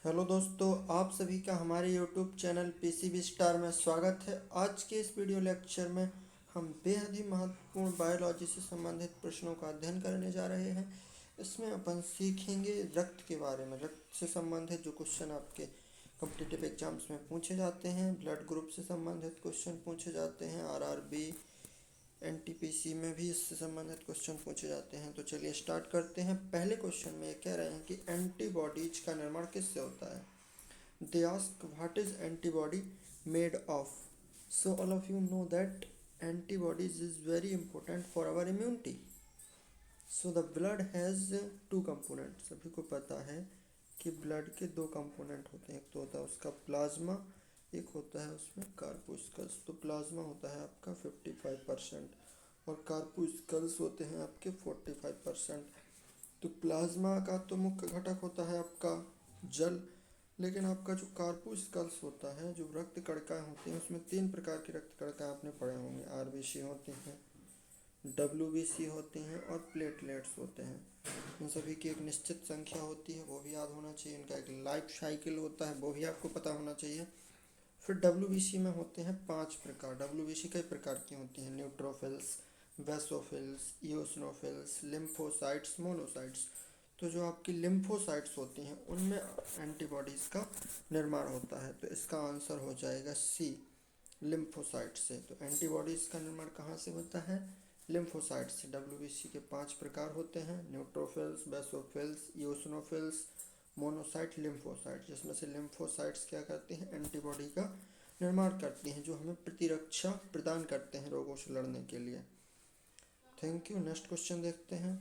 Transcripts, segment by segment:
Hello दोस्तों, आप सभी का हमारे यूट्यूब चैनल पीसीबी स्टार में स्वागत है। आज के इस वीडियो लेक्चर में हम बेहद ही महत्वपूर्ण बायोलॉजी से संबंधित प्रश्नों का अध्ययन करने जा रहे हैं। इसमें अपन सीखेंगे रक्त के बारे में। रक्त से संबंधित जो क्वेश्चन आपके कॉम्पिटिटिव एग्जाम्स में पूछे जाते हैं, ब्लड ग्रुप से संबंधित क्वेश्चन पूछे जाते हैं, आरआरबी एनटीपीसी में भी इससे संबंधित क्वेश्चन पूछे जाते हैं। तो चलिए स्टार्ट करते हैं। पहले क्वेश्चन में ये कह रहे हैं कि एंटीबॉडीज का निर्माण किससे होता है। They ask what is antibody made of. So all of you know that antibodies is very important for our immunity. So the blood has two components. सभी को पता है कि ब्लड के दो कंपोनेंट होते हैं। एक तो होता है उसका प्लाज्मा, एक होता है उसमें कार्पुस्कल्स। तो प्लाज्मा होता है आपका 55% और कार्पुस्कल्स होते हैं आपके 45%। तो प्लाज्मा का तो मुख्य घटक होता है आपका जल, लेकिन आपका जो कार्पुस्कल्स होता है, जो रक्त कणिकाएं होती हैं, उसमें 3 प्रकार की रक्त कणिकाएं आपने पढ़े होंगे। आरबीसी होती हैं, डब्ल्यूबीसी होती हैं और प्लेटलेट्स होते हैं। इन सभी की एक निश्चित संख्या होती है, वो भी याद होना चाहिए। इनका एक लाइफ साइकिल होता है, वो भी आपको पता होना चाहिए। फिर डब्ल्यूबीसी में होते हैं 5 प्रकार। डब्ल्यूबीसी कई प्रकार की होती हैं: neutrophils, basophils, eosinophils, lymphocytes, monocytes. तो जो आपकी लिम्फोसाइट्स होती हैं उनमें एंटीबॉडीज़ का निर्माण होता है। तो इसका आंसर हो जाएगा सी, लिम्फोसाइट से। तो एंटीबॉडीज़ का निर्माण कहाँ से होता है? लिम्फोसाइट से। डब्ल्यूबीसी के 5 प्रकार होते हैं: neutrophils, basophils, eosinophils, monocyte, lymphocyte. जिसमें से लिम्फोसाइट्स क्या करते हैं? एंटीबॉडी का निर्माण करती हैं, जो हमें प्रतिरक्षा प्रदान करते हैं रोगों से लड़ने के लिए। Thank you. नेक्स्ट क्वेश्चन देखते हैं।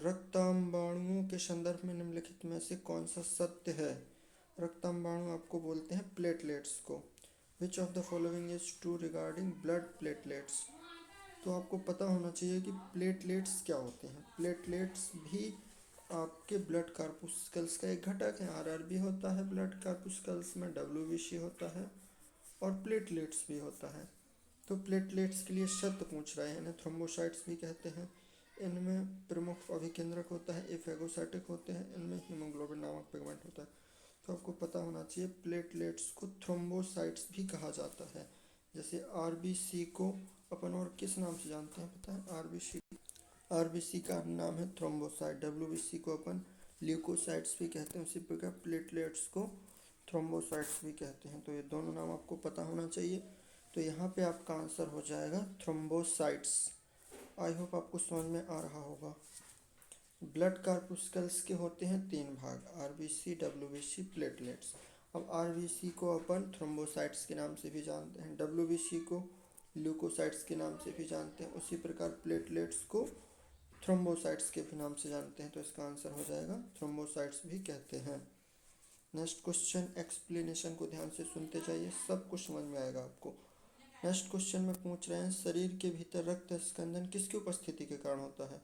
रक्तांबाणुओं के संदर्भ में निम्नलिखित में से कौन सा सत्य है? रक्तांबाणु आपको बोलते हैं प्लेटलेट्स को। विच of the following is true regarding blood platelets? तो आपको पता होना चाहिए कि प्लेटलेट्स क्या होते हैं। प्लेटलेट्स भी आपके ब्लड कार्पुस्कल्स का एक घटक है। आरआरबी होता है ब्लड कार्पुस्कल्स में, डब्ल्यूबीसी होता है और प्लेटलेट्स भी होता है। तो प्लेटलेट्स के लिए शब्द पूछ रहे हैं। इन्हें थ्रोम्बोसाइट्स भी कहते हैं। इनमें प्रमुख अभिकेंद्रक होता है, एफेगोसाइटिक होते हैं। इनमें हीमोग्लोबिन नामक पिगमेंट होता है। तो आपको पता होना चाहिए प्लेटलेट्स को थ्रोम्बोसाइट्स भी कहा जाता है। जैसे आरबीसी को अपन और किस नाम से जानते हैं पता है? आरबीसी का नाम है थ्रोम्बोसाइट। डब्ल्यूबीसी को अपन ल्यूकोसाइट्स भी कहते हैं। उसी प्रकार प्लेटलेट्स को थ्रोम्बोसाइट्स भी कहते हैं। तो ये दोनों नाम आपको पता होना चाहिए। तो यहाँ पे आपका आंसर हो जाएगा थ्रोम्बोसाइट्स। आई होप आपको समझ में आ रहा होगा। ब्लड कार्पुस्कल्स के होते हैं 3 भाग: आरबीसी, डब्ल्यूबीसी, प्लेटलेट्स। अब आरबीसी को अपन थ्रोम्बोसाइट्स के नाम से भी जानते हैं, डब्ल्यूबीसी को ल्यूकोसाइट्स के नाम से भी जानते हैं, उसी प्रकार प्लेटलेट्स को थ्रोम्बोसाइट्स के भी नाम से जानते हैं। तो इसका आंसर हो जाएगा थ्रोम्बोसाइट्स भी कहते हैं। नेक्स्ट क्वेश्चन, एक्सप्लेनेशन को ध्यान से सुनते जाइए, सब कुछ समझ में आएगा आपको। नेक्स्ट क्वेश्चन में पूछ रहे हैं शरीर के भीतर रक्त स्कंदन किसकी उपस्थिति के कारण होता है?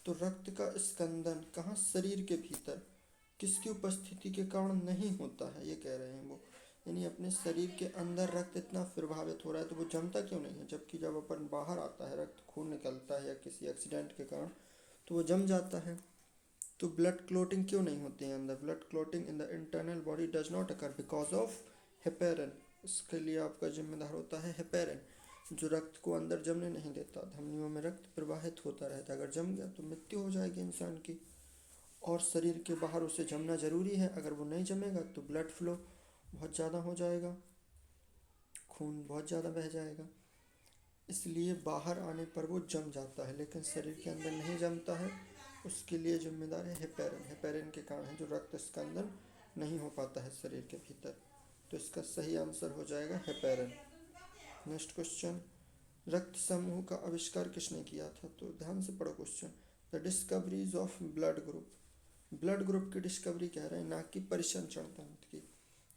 तो रक्त का स्कंदन कहाँ? शरीर के भीतर किसकी उपस्थिति के कारण नहीं होता है, ये कह रहे हैं वो। यानी अपने शरीर के अंदर रक्त इतना प्रभावित हो रहा है तो वो जमता क्यों नहीं है? जबकि जब अपन बाहर आता है, रक्त खून निकलता है या किसी एक्सीडेंट के कारण, तो वो जम जाता है। तो ब्लड क्लोटिंग क्यों नहीं होती है अंदर? Blood clotting in the internal body does not occur because of heparin. इसके लिए आपका जिम्मेदार होता है हेपेरिन, जो रक्त को अंदर जमने नहीं देता। धमनियों में रक्त प्रवाहित होता रहता है। अगर जम गया तो मृत्यु हो जाएगी इंसान की, और शरीर के बाहर उसे जमना ज़रूरी है। अगर वो नहीं जमेगा तो ब्लड फ्लो बहुत ज़्यादा हो जाएगा, खून बहुत ज़्यादा बह जाएगा। इसलिए बाहर आने पर वो जम जाता है, लेकिन शरीर के अंदर नहीं जमता है। उसके लिए जिम्मेदार है हेपेरिन। हेपेरिन के कारण है जो रक्त स्कंदन नहीं हो पाता है शरीर के भीतर। तो इसका सही आंसर हो जाएगा हेपेरिन। नेक्स्ट क्वेश्चन, रक्त समूह का आविष्कार किसने किया था? तो ध्यान से पढ़ो question. The discoveries of blood group. Blood group की डिस्कवरी कह रहे हैं, ना कि परिसंचरण तंत्र की।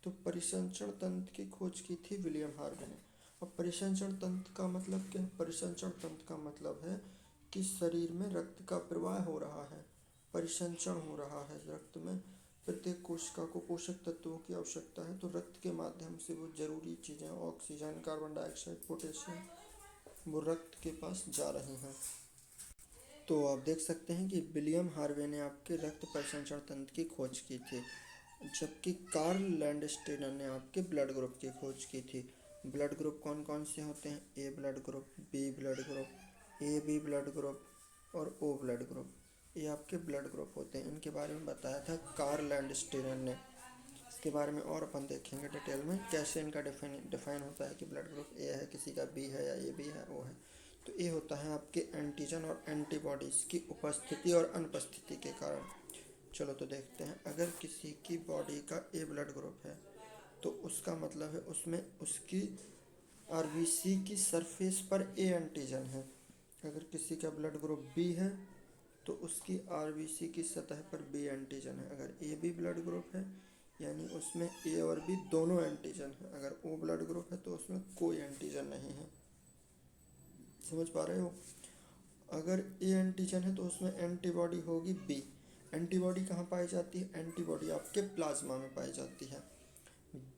तो परिसंचरण तंत्र की खोज की थी विलियम हार्वे ने। अब परिसंचरण तंत्र का मतलब क्या है? परिसंचरण तंत्र का मतलब है कि शरीर में रक्त का प्रवाह हो रहा है, परिसंचरण हो रहा है रक्त में। प्रत्येक कोशिका को पोषक तत्वों की आवश्यकता है, तो रक्त के माध्यम से वो जरूरी चीज़ें, ऑक्सीजन, कार्बन डाइऑक्साइड, पोटेशियम, वो रक्त के पास जा रही हैं। तो आप देख सकते हैं कि विलियम हार्वे ने आपके रक्त परिसंचरण तंत्र की खोज की थी। जबकि कार्ल लैंडस्टेनर ने आपके ब्लड ग्रुप की खोज की थी। ब्लड ग्रुप कौन कौन से होते हैं? A blood group, B blood group, A B blood group और ओ ब्लड ग्रुप। ये आपके ब्लड ग्रुप होते हैं। इनके बारे में बताया था कार्ल लैंडस्टेनर ने। इसके बारे में और अपन देखेंगे डिटेल में कैसे इनका डिफाइन होता है कि ब्लड ग्रुप ए है, किसी का बी है या ए बी है, ओ है। तो ए होता है आपके एंटीजन और एंटीबॉडीज़ की उपस्थिति और अनुपस्थिति के कारण। चलो तो देखते हैं। अगर किसी की बॉडी का ए ब्लड ग्रुप है तो उसका मतलब है उसमें उसकी आरबीसी की सरफेस पर ए एंटीजन है। अगर किसी का ब्लड ग्रुप बी है तो उसकी आरबीसी की सतह पर बी एंटीजन है। अगर ए बी ब्लड ग्रुप है यानी उसमें ए और बी दोनों एंटीजन है। अगर ओ ब्लड ग्रुप है तो उसमें कोई एंटीजन नहीं है। समझ पा रहे हो? अगर ए एंटीजन है तो उसमें एंटीबॉडी होगी बी। एंटीबॉडी कहाँ पाई जाती है? एंटीबॉडी आपके प्लाज्मा में पाई जाती है।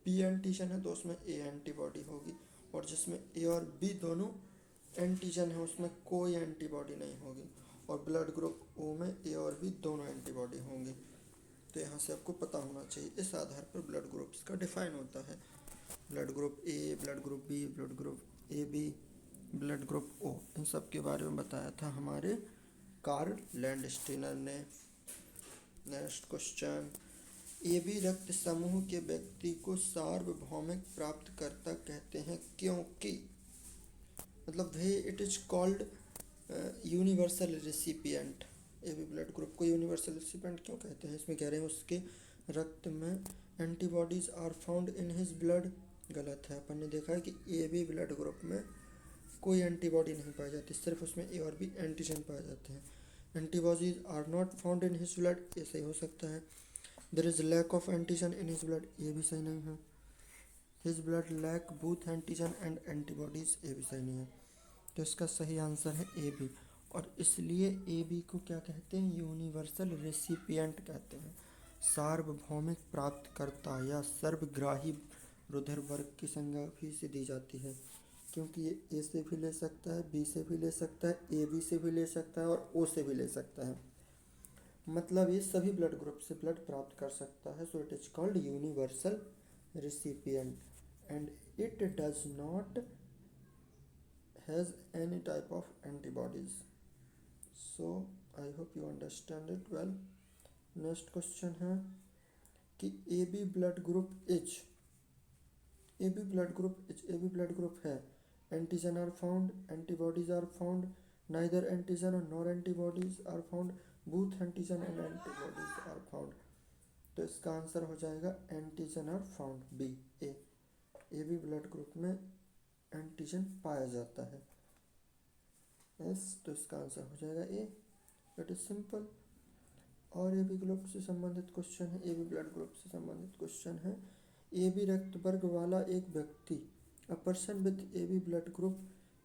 बी एंटीजन है तो उसमें ए एंटीबॉडी होगी, और जिसमें ए और बी दोनों एंटीजन है उसमें कोई एंटीबॉडी नहीं होगी। और ब्लड ग्रुप ओ में ए और बी दोनों एंटीबॉडी होंगी। तो यहाँ से आपको पता होना चाहिए। इस आधार पर ब्लड ग्रुप्स का डिफाइन होता है। Blood group A, blood group B, blood group A B, blood group O, इन सब के बारे में बताया था हमारे कार्ल लैंडस्टेनर ने। नेक्स्ट क्वेश्चन, ए बी रक्त समूह के व्यक्ति को सार्वभौमिक प्राप्तकर्ता कहते हैं क्योंकि, मतलब वे it is called universal recipient. A B blood group को यूनिवर्सल रेसिपिएंट क्यों कहते हैं? इसमें कह रहे हैं उसके रक्त में antibodies are found in his blood. गलत है। अपन ने देखा है कि ए बी ब्लड ग्रुप में कोई एंटीबॉडी नहीं पाई जाती, सिर्फ उसमें ए और बी एंटीजन पाए जाते हैं। Antibodies are not found in his blood, ये सही हो सकता है। There is lack of antigen in his blood, ये भी सही नहीं है। His blood lack both antigen and antibodies, ये भी सही नहीं है। तो इसका सही आंसर है ए बी। और इसलिए ए बी को क्या कहते हैं? यूनिवर्सल रेसिपिएंट कहते हैं। सार्वभौमिक प्राप्तकर्ता या सर्वग्राही रुधिर वर्ग की संज्ञा भी से दी जाती है, क्योंकि ये ए से भी ले सकता है, बी से भी ले सकता है, ए बी से भी ले सकता है और ओ से भी ले सकता है। मतलब ये सभी ब्लड ग्रुप से ब्लड प्राप्त कर सकता है। So it is called universal recipient and it does not has any type of antibodies. So I hope you understand it well. Next question है कि A B blood group is, A B blood group is, A B blood group है, antigen are found, antibodies are found, neither antigen और nor antibodies are found, both antigen and antibodies are found. तो इसका answer हो जाएगा antigen are found, B, A B blood group में antigen पाया जाता है। यस, तो इसका आंसर हो जाएगा ए। It is simple. और ए बी ग्रुप से संबंधित क्वेश्चन है, ए बी ब्लड ग्रुप से संबंधित क्वेश्चन है। ए बी रक्त वर्ग वाला एक व्यक्ति, a person with A B blood group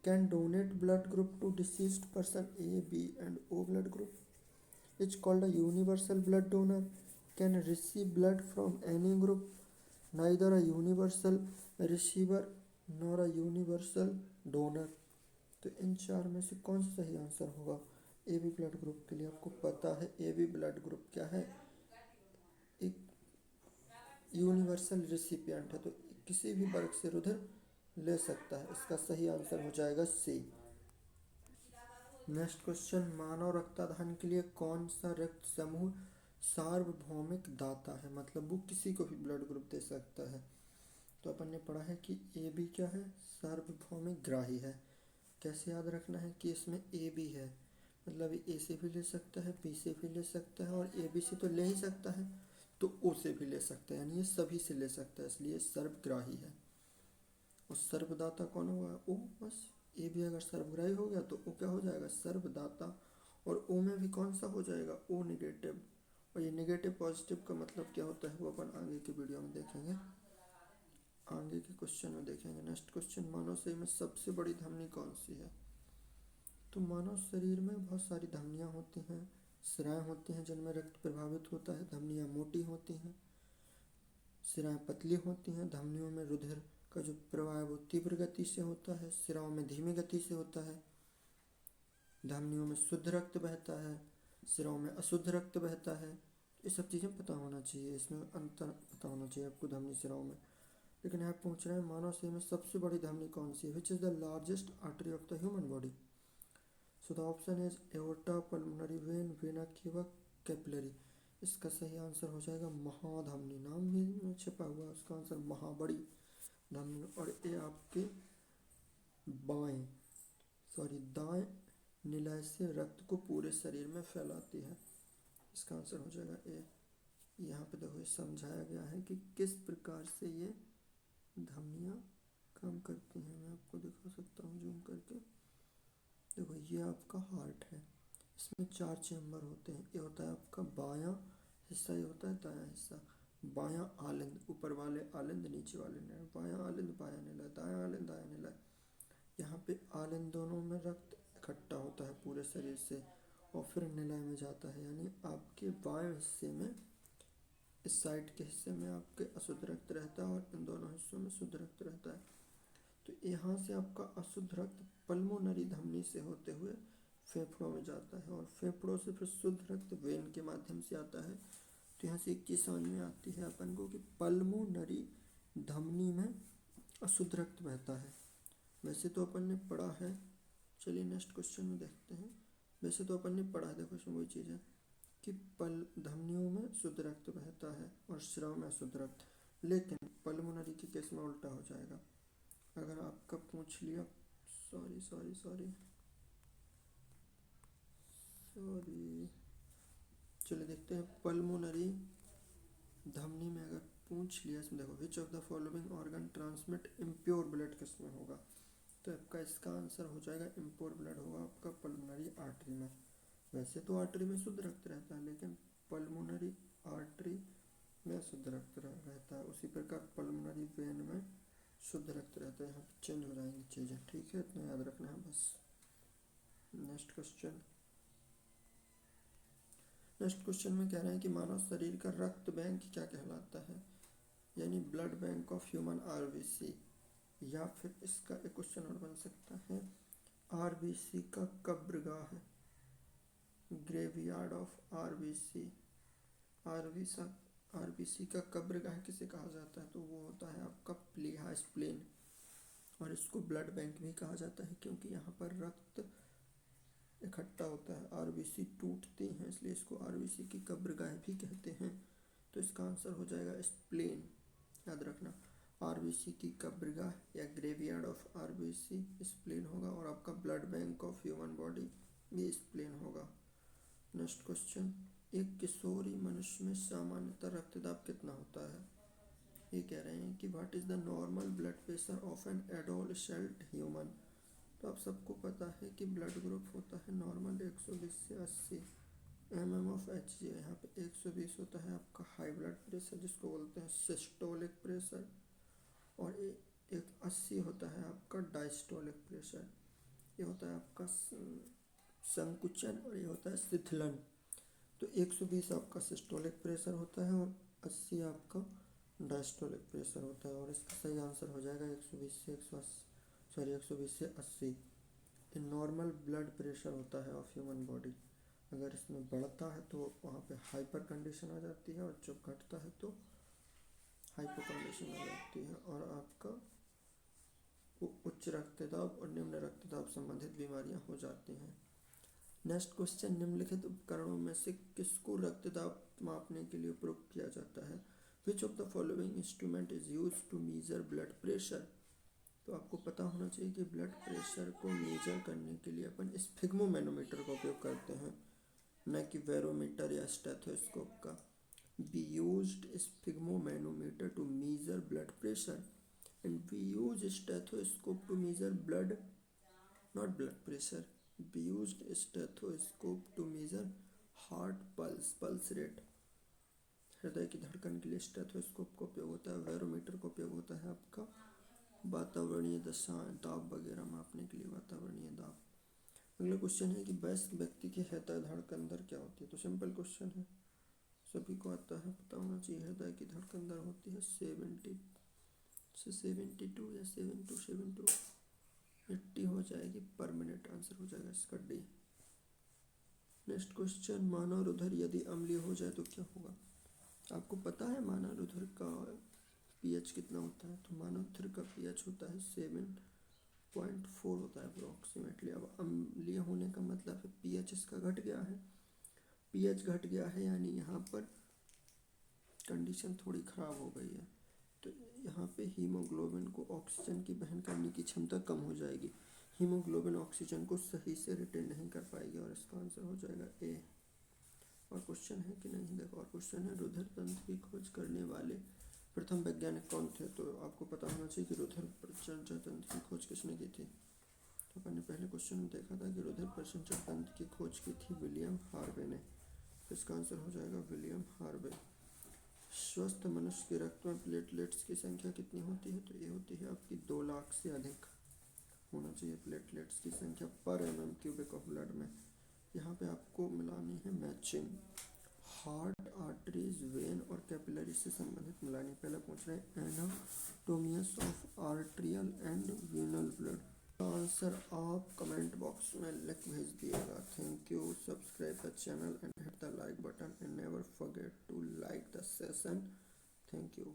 can donate blood group to deceased person A B and O blood group is called a universal blood donor, can receive blood from any group, neither a universal receiver nor a universal donor. तो इन चार में से कौन सा सही answer होगा? ए B blood group के लिए आपको पता है ए बी ब्लड ग्रुप क्या है? एक यूनिवर्सल रेसिपिएंट है, तो किसी भी वर्ग से रुधिर ले सकता है। इसका सही आंसर हो जाएगा सी। नेक्स्ट क्वेश्चन, मानव रक्तदान के लिए कौन सा रक्त समूह सार्वभौमिक दाता है? मतलब वो किसी को भी ब्लड ग्रुप दे सकता है। तो अपन ने पढ़ा है कि ए बी क्या है? सार्वभौमिक ग्राही है। कैसे याद रखना है कि इसमें ए बी है, मतलब ए से भी ले सकता है, बी से भी ले सकता है और ए बी से तो ले ही सकता है, तो ओ से भी ले सकता है, यानी ये सभी से ले सकता है, इसलिए सर्वग्राही है। और सर्वदाता कौन होगा? ओ। बस ए भी अगर सर्वग्राही हो गया तो ओ क्या हो जाएगा? सर्वदाता। और ओ में भी कौन सा हो जाएगा? O negative. और ये निगेटिव पॉजिटिव का मतलब क्या होता है वो अपन आगे की वीडियो में देखेंगे, आगे के क्वेश्चन में देखेंगे। नेक्स्ट क्वेश्चन, मानव शरीर में सबसे बड़ी धमनी कौन सी है? तो मानव शरीर में बहुत सारी धमनियाँ होती हैं, सिराएँ होती हैं जिनमें रक्त प्रभावित होता है। धमनियाँ मोटी होती हैं, सिराएँ पतली होती हैं। धमनियों में रुधिर का जो प्रवाह है वो तीव्र गति से होता है, सिराओं में धीमी गति से होता है। धमनियों में शुद्ध रक्त बहता है, सिराओं में अशुद्ध रक्त बहता है। ये सब चीज़ें पता होना चाहिए, इसमें अंतर पता होना चाहिए आपको धमनी सिराओं में। लेकिन यहाँ पूछ रहे हैं मानव शरीर में सबसे बड़ी धमनी कौन सी है, which is the largest artery of the human body. So the option is aorta, pulmonary vein, vena cava, capillary. इसका सही आंसर हो जाएगा महाधमनी। नाम भी में छिपा हुआ है उसका आंसर महाबड़ी धमनी। और ये आपके दाएं निलय से रक्त को पूरे शरीर में फैलाती है। इसका आंसर हो जाएगा ए। यहाँ पे देखो समझाया गया है कि किस प्रकार से ये धमनियाँ काम करती हैं। मैं आपको दिखा सकता हूँ जूम करके। देखो ये आपका हार्ट है, इसमें 4 चैम्बर होते हैं। ये होता है आपका बायां हिस्सा, ये होता है दायां हिस्सा। बायां आलिंद, ऊपर वाले आलिंद, नीचे वाले निलय। बायां आलिंद बायां निलय, दायां आलिंद दायां निलय। यहाँ पे आलिंद दोनों में रक्त इकट्ठा होता है पूरे शरीर से और फिर निलय में जाता है, यानी आपके बाएं हिस्से में, इस साइड के हिस्से में आपके अशुद्ध रक्त रहता है और इन दोनों हिस्सों में शुद्ध रक्त रहता है। तो यहाँ से आपका अशुद्ध रक्त पल्मोनरी धमनी से होते हुए फेफड़ों में जाता है और फेफड़ों से फिर शुद्ध रक्त वेन के माध्यम से आता है। तो यहाँ से एक चीज़ समझ में आती है अपन को कि पल्मोनरी धमनी में अशुद्ध रक्त बहता है। वैसे तो अपन ने पढ़ा है, चलिए नेक्स्ट क्वेश्चन में देखते हैं। वैसे तो अपन ने पढ़ा है, देखो इसमें वही चीज़ है कि धमनियों में शुद्ध रक्त बहता है और स्राव में अशुद्ध रक्त। लेकिन पल्मोनरी के केस में उल्टा हो जाएगा। अगर आपका पूछ लिया, सॉरी, चलिए देखते हैं पल्मोनरी धमनी में अगर पूछ लिया। इसमें देखो विच of the following organ transmit impure blood, किसमें होगा। तो आपका इसका आंसर हो जाएगा इम्प्योर ब्लड होगा आपका पल्मोनरी आर्टरी में। वैसे तो आर्टरी में शुद्ध रक्त रहता है, लेकिन पल्मोनरी आर्टरी में शुद्ध रक्त रहता है। उसी प्रकार पल्मोनरी वेन में शुद्ध रक्त रहता है। यहाँ चेंज हो जाएंगी चीज़ें, ठीक है, इतना याद रखना है बस। नेक्स्ट क्वेश्चन में कह रहे हैं कि मानव शरीर का रक्त बैंक क्या कहलाता है, यानी blood bank of human RBC. या फिर इसका एक क्वेश्चन और बन सकता है, आरबीसी का कब्रगाह है, ग्रेवयार्ड ऑफ आरबीसी। आरबीसी का कब्रगाह किसे कहा जाता है, तो वो होता है आपका प्लीहा स्प्लेन। और इसको ब्लड बैंक भी कहा जाता है क्योंकि यहाँ पर रक्त इकट्ठा होता है, आरबीसी टूटती हैं, इसलिए इसको आरबीसी की कब्रगाह भी कहते हैं। तो इसका आंसर हो जाएगा स्प्लेन, याद रखना। आरबीसी की कब्रगाह या ग्रेवयार्ड ऑफ आरबीसी स्प्लेन होगा और आपका blood bank of human body भी स्प्लेन होगा। नेक्स्ट क्वेश्चन, एक किशोरी मनुष्य में सामान्यतः रक्तदाब कितना होता है। ये कह रहे हैं कि what is the normal blood pressure of an adolescent human. तो आप सबको पता है कि ब्लड ग्रुप होता है नॉर्मल 120 से 80 mm ऑफ Hg। यहाँ पे 120 होता है आपका हाई ब्लड प्रेशर, जिसको बोलते हैं सिस्टोलिक प्रेशर, और एक 80 होता है आपका डायस्टोलिक प्रेशर। ये होता है आपका संकुचन और ये होता है शिथिलन। तो 120 आपका सिस्टोलिक प्रेशर होता है और 80 आपका डायस्टोलिक प्रेशर होता है। और इसका सही आंसर हो जाएगा 120 से 80। ये नॉर्मल ब्लड प्रेशर होता है ऑफ ह्यूमन बॉडी। अगर इसमें बढ़ता है तो वहाँ पे हाइपर कंडीशन आ जाती है और जब घटता है तो हाइपो कंडीशन आ जाती है और आपका उच्च रक्तदाब और निम्न रक्तदाब संबंधित बीमारियां हो जाती हैं। नेक्स्ट क्वेश्चन, निम्नलिखित उपकरणों में से किसको रक्तदाब मापने के लिए प्रयोग किया जाता है। Which of the following instrument is use to measure blood pressure. तो आपको पता होना चाहिए कि ब्लड प्रेशर को मेजर करने के लिए अपन स्फिग्मोमैनोमीटर का उपयोग करते हैं, न कि बैरोमीटर या स्टेथोस्कोप का। We used sphygmomanometer to measure blood pressure and we use stethoscope to measure not blood pressure. We used stethoscope to measure heart pulse rate। हृदय की धड़कन के लिए स्टेथोस्कोप का उपयोग होता है। बैरोमीटर का उपयोग होता है आपका वातावरणीय दशाएं, दाब वगैरह मापने के लिए, वातावरणीय दाब। अगला क्वेश्चन है कि वयस्क व्यक्ति की हृदय धड़कन दर क्या होती है। तो सिंपल क्वेश्चन है, सभी को आता है, पता होना चाहिए। हृदय की धड़कन दर होती है 70 से 72 या 7 to 80 हो जाएगी पर मिनट। आंसर हो जाएगा इसका डी। नेक्स्ट क्वेश्चन, मानव रुधिर यदि अम्लीय हो जाए तो क्या होगा? आपको पता है मानव रुधिर का पीएच कितना होता है? तो मानव रुधिर का पीएच होता है 7.4 होता है अप्रोक्सीमेटली। अब अम्लीय होने का मतलब है पीएच इसका घट गया है। पीएच घट गया है यानी यहाँ पर कंडीशन थोड़ी ख़राब हो गई है। तो यहाँ पे हीमोग्लोबिन को ऑक्सीजन की वहन करने की क्षमता कम हो जाएगी। हीमोग्लोबिन ऑक्सीजन को सही से रिटेन नहीं कर पाएगी और इसका आंसर हो जाएगा ए। और क्वेश्चन है कि नहीं, देखो और क्वेश्चन है, रुधिर तंत्र की खोज करने वाले प्रथम वैज्ञानिक कौन थे? तो आपको पता होना चाहिए कि रुधिर परिचंचरण तंत्र की खोज किसने की थी। तो अपन ने पहले क्वेश्चन में देखा था कि रुधिर परिचंचरण तंत्र की खोज की थी विलियम हार्वे ने। तो इसका आंसर हो जाएगा विलियम हार्वे। स्वस्थ मनुष्य के रक्त में प्लेटलेट्स की संख्या कितनी होती है? तो ये होती है आपकी 2 लाख से अधिक होना चाहिए प्लेटलेट्स की संख्या पर mm³ ऑफ ब्लड में। यहाँ पे आपको मिलानी है मैचिंग हार्ट, आर्टरीज, वेन और कैपिलरी से संबंधित मिलानी। पहले पूछ रहे हैं anatomies of arterial and venal blood. Answer आप कमेंट बॉक्स में लिख भेज दिएगा। Thank you. Subscribe the channel and hit the like button and never forget to like the session. Thank you.